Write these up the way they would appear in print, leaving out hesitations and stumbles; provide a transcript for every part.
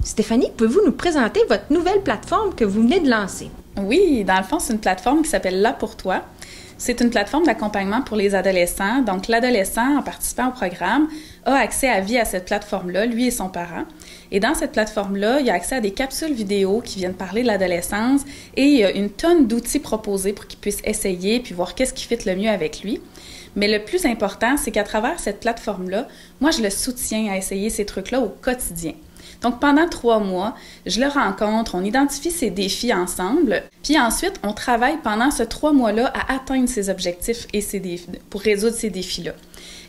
Stéphanie, pouvez-vous nous présenter votre nouvelle plateforme que vous venez de lancer? Oui, dans le fond, c'est une plateforme qui s'appelle Là pour toi. C'est une plateforme d'accompagnement pour les adolescents. Donc, l'adolescent, en participant au programme, a accès à vie à cette plateforme-là, lui et son parent. Et dans cette plateforme-là, il a accès à des capsules vidéo qui viennent parler de l'adolescence et il y a une tonne d'outils proposés pour qu'il puisse essayer puis voir qu'est-ce qui fit le mieux avec lui. Mais le plus important, c'est qu'à travers cette plateforme-là, moi, je le soutiens à essayer ces trucs-là au quotidien. Donc, pendant 3 mois, je le rencontre, on identifie ses défis ensemble, puis ensuite, on travaille pendant ce 3 mois-là à atteindre ses objectifs et ses défis, pour résoudre ces défis-là.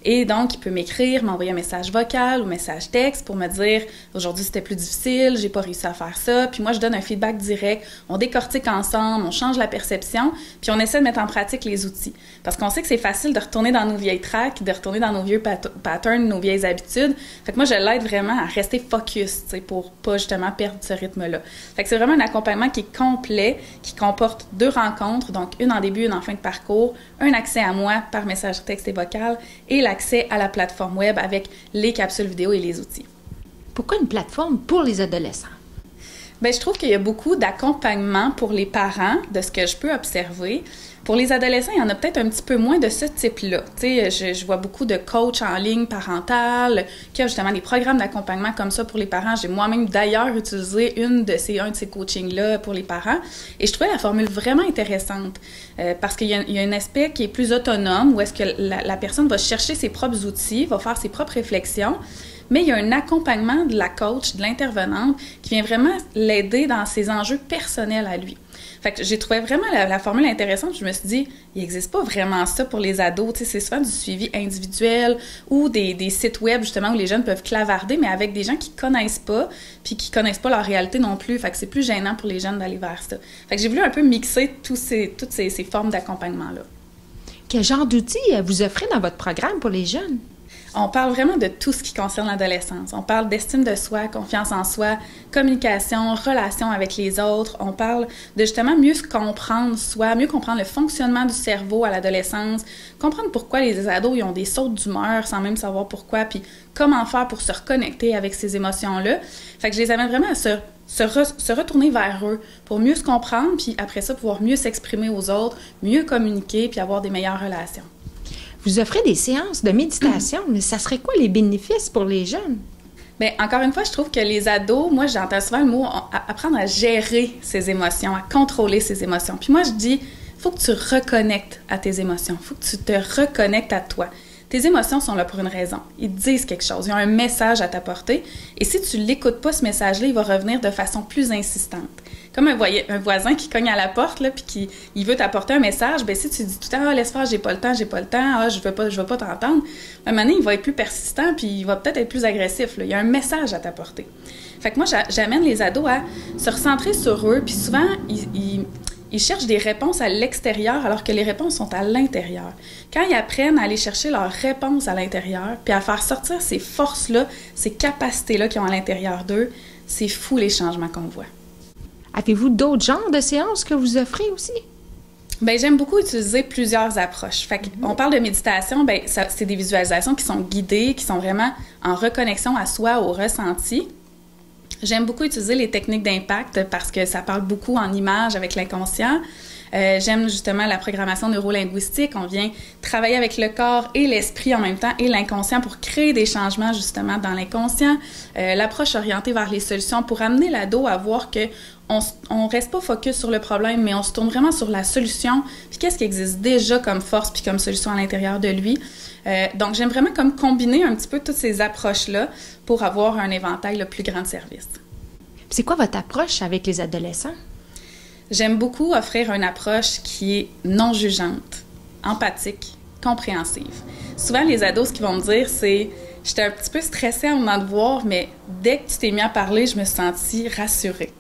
Et donc, il peut m'écrire, m'envoyer un message vocal ou message texte pour me dire « Aujourd'hui, c'était plus difficile, j'ai pas réussi à faire ça. » Puis moi, je donne un feedback direct, on décortique ensemble, on change la perception, puis on essaie de mettre en pratique les outils. Parce qu'on sait que c'est facile de retourner dans nos vieilles tracks, de retourner dans nos vieux patterns, nos vieilles habitudes. Fait que moi, je l'aide vraiment à rester focus, tu sais, pour pas justement perdre ce rythme-là. Fait que c'est vraiment un accompagnement qui est complet, qui comporte 2 rencontres, donc une en début, une en fin de parcours, un accès à moi par message texte et vocal, et l'accès à la plateforme web avec les capsules vidéo et les outils. Pourquoi une plateforme pour les adolescents? Bien, je trouve qu'il y a beaucoup d'accompagnement pour les parents, de ce que je peux observer. Pour les adolescents, il y en a peut-être un petit peu moins de ce type-là. Tu sais, je vois beaucoup de coachs en ligne parental, qui ont justement des programmes d'accompagnement comme ça pour les parents. J'ai moi-même d'ailleurs utilisé un de ces coachings-là pour les parents. Et je trouvais la formule vraiment intéressante parce qu'il y a un aspect qui est plus autonome, où est-ce que la personne va chercher ses propres outils, va faire ses propres réflexions, mais il y a un accompagnement de la coach, de l'intervenante, qui vient vraiment l'aider dans ses enjeux personnels à lui. Fait que j'ai trouvé vraiment la formule intéressante. Je me suis dit, il n'existe pas vraiment ça pour les ados. Tu sais, c'est souvent du suivi individuel ou des sites web, justement, où les jeunes peuvent clavarder, mais avec des gens qui connaissent pas, puis qui connaissent pas leur réalité non plus. Fait que c'est plus gênant pour les jeunes d'aller vers ça. Fait que j'ai voulu un peu mixer toutes ces formes d'accompagnement-là. Quel genre d'outils vous offrez dans votre programme pour les jeunes? On parle vraiment de tout ce qui concerne l'adolescence. On parle d'estime de soi, confiance en soi, communication, relation avec les autres. On parle de justement mieux se comprendre soi, mieux comprendre le fonctionnement du cerveau à l'adolescence, comprendre pourquoi les ados ils ont des sautes d'humeur sans même savoir pourquoi, puis comment faire pour se reconnecter avec ces émotions-là. Fait que je les amène vraiment à se retourner vers eux pour mieux se comprendre, puis après ça, pouvoir mieux s'exprimer aux autres, mieux communiquer, puis avoir des meilleures relations. Vous offrez des séances de méditation, mais ça serait quoi les bénéfices pour les jeunes? Bien, encore une fois, je trouve que les ados, moi, j'entends souvent le mot apprendre à gérer ses émotions, à contrôler ses émotions. Puis moi, je dis, il faut que tu reconnectes à tes émotions, il faut que tu te reconnectes à toi. Tes émotions sont là pour une raison. Ils te disent quelque chose, ils ont un message à t'apporter. Et si tu l'écoutes pas, ce message-là, il va revenir de façon plus insistante. Comme un voisin qui cogne à la porte, là, puis il veut t'apporter un message, bien si tu dis tout le temps « Ah, laisse faire, j'ai pas le temps, ah, je veux pas t'entendre », à un moment donné, il va être plus persistant, puis il va peut-être être plus agressif, là. Il y a un message à t'apporter. Fait que moi, j'amène les ados à se recentrer sur eux, puis souvent, ils cherchent des réponses à l'extérieur alors que les réponses sont à l'intérieur. Quand ils apprennent à aller chercher leurs réponses à l'intérieur, puis à faire sortir ces forces-là, ces capacités-là qu'ils ont à l'intérieur d'eux, c'est fou les changements qu'on voit. Avez-vous d'autres genres de séances que vous offrez aussi? Bien, j'aime beaucoup utiliser plusieurs approches. Fait qu'on parle de méditation, bien, c'est des visualisations qui sont guidées, qui sont vraiment en reconnexion à soi, au ressenti. J'aime beaucoup utiliser les techniques d'impact parce que ça parle beaucoup en images avec l'inconscient. J'aime justement la programmation neurolinguistique. On vient travailler avec le corps et l'esprit en même temps et l'inconscient pour créer des changements justement dans l'inconscient. L'approche orientée vers les solutions pour amener l'ado à voir que on reste pas focus sur le problème, mais on se tourne vraiment sur la solution, puis qu'est-ce qui existe déjà comme force puis comme solution à l'intérieur de lui. Donc, j'aime vraiment comme combiner un petit peu toutes ces approches-là pour avoir un éventail le plus grand de services. C'est quoi votre approche avec les adolescents? J'aime beaucoup offrir une approche qui est non jugeante, empathique, compréhensive. Souvent, les ados, ce qu'ils vont me dire, c'est « J'étais un petit peu stressée en venant te voir, mais dès que tu t'es mis à parler, je me suis sentie rassurée. »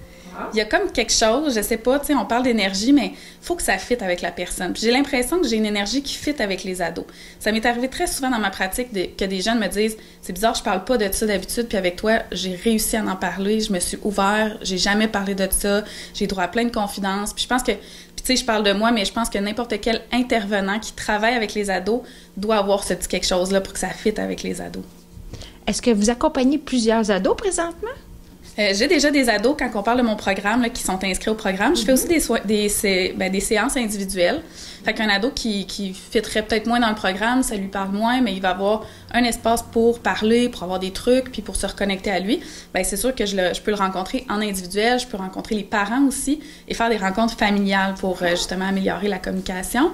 Il y a comme quelque chose, je sais pas, tu sais, on parle d'énergie, mais il faut que ça fitte avec la personne. Puis j'ai l'impression que j'ai une énergie qui fitte avec les ados. Ça m'est arrivé très souvent dans ma pratique que des jeunes me disent « C'est bizarre, je parle pas de ça d'habitude, puis avec toi, j'ai réussi à en parler, je me suis ouvert, j'ai jamais parlé de ça, j'ai droit à plein de confidences. » Puis je pense que, tu sais, je parle de moi, mais je pense que n'importe quel intervenant qui travaille avec les ados doit avoir ce petit quelque chose-là pour que ça fitte avec les ados. Est-ce que vous accompagnez plusieurs ados présentement? J'ai déjà des ados, quand on parle de mon programme, là, qui sont inscrits au programme. Je fais aussi des séances individuelles. Fait qu'un ado qui fitterait peut-être moins dans le programme, ça lui parle moins, mais il va avoir un espace pour parler, pour avoir des trucs, puis pour se reconnecter à lui. Bien, c'est sûr que je peux le rencontrer en individuel, je peux rencontrer les parents aussi et faire des rencontres familiales pour justement améliorer la communication.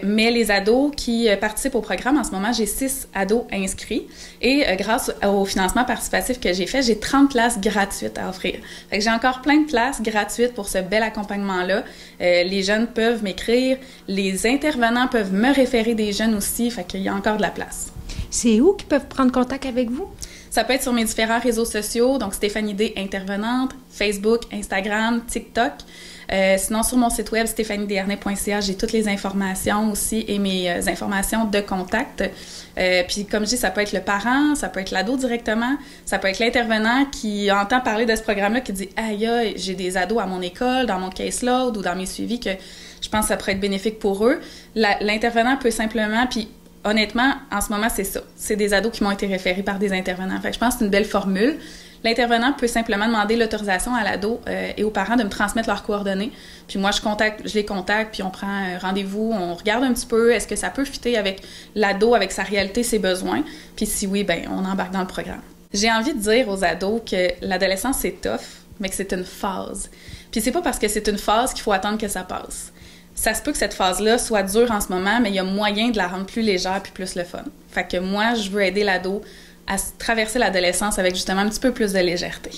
Mais les ados qui participent au programme, en ce moment, j'ai 6 ados inscrits. Et grâce au financement participatif que j'ai fait, j'ai 30 places gratuites à offrir. Fait que j'ai encore plein de places gratuites pour ce bel accompagnement-là. Les jeunes peuvent m'écrire, les intervenants peuvent me référer des jeunes aussi, fait qu'il y a encore de la place. C'est où qu'ils peuvent prendre contact avec vous? Ça peut être sur mes différents réseaux sociaux, donc Stéphanie D. Intervenante, Facebook, Instagram, TikTok. Sinon, sur mon site web, stéphaniedesharnais.ca, j'ai toutes les informations aussi et mes informations de contact. Puis, comme je dis, ça peut être le parent, ça peut être l'ado directement, ça peut être l'intervenant qui entend parler de ce programme-là, qui dit « Aïe, j'ai des ados à mon école, dans mon caseload ou dans mes suivis que je pense que ça pourrait être bénéfique pour eux. » L'intervenant peut simplement, puis honnêtement, en ce moment, c'est ça. C'est des ados qui m'ont été référés par des intervenants. Fait que je pense que c'est une belle formule. L'intervenant peut simplement demander l'autorisation à l'ado et aux parents de me transmettre leurs coordonnées. Puis moi, je les contacte, puis on prend un rendez-vous, on regarde un petit peu, est-ce que ça peut fitter avec l'ado, avec sa réalité, ses besoins. Puis si oui, bien, on embarque dans le programme. J'ai envie de dire aux ados que l'adolescence, c'est tough, mais que c'est une phase. Puis c'est pas parce que c'est une phase qu'il faut attendre que ça passe. Ça se peut que cette phase-là soit dure en ce moment, mais il y a moyen de la rendre plus légère puis plus le fun. Fait que moi, je veux aider l'ado à traverser l'adolescence avec justement un petit peu plus de légèreté.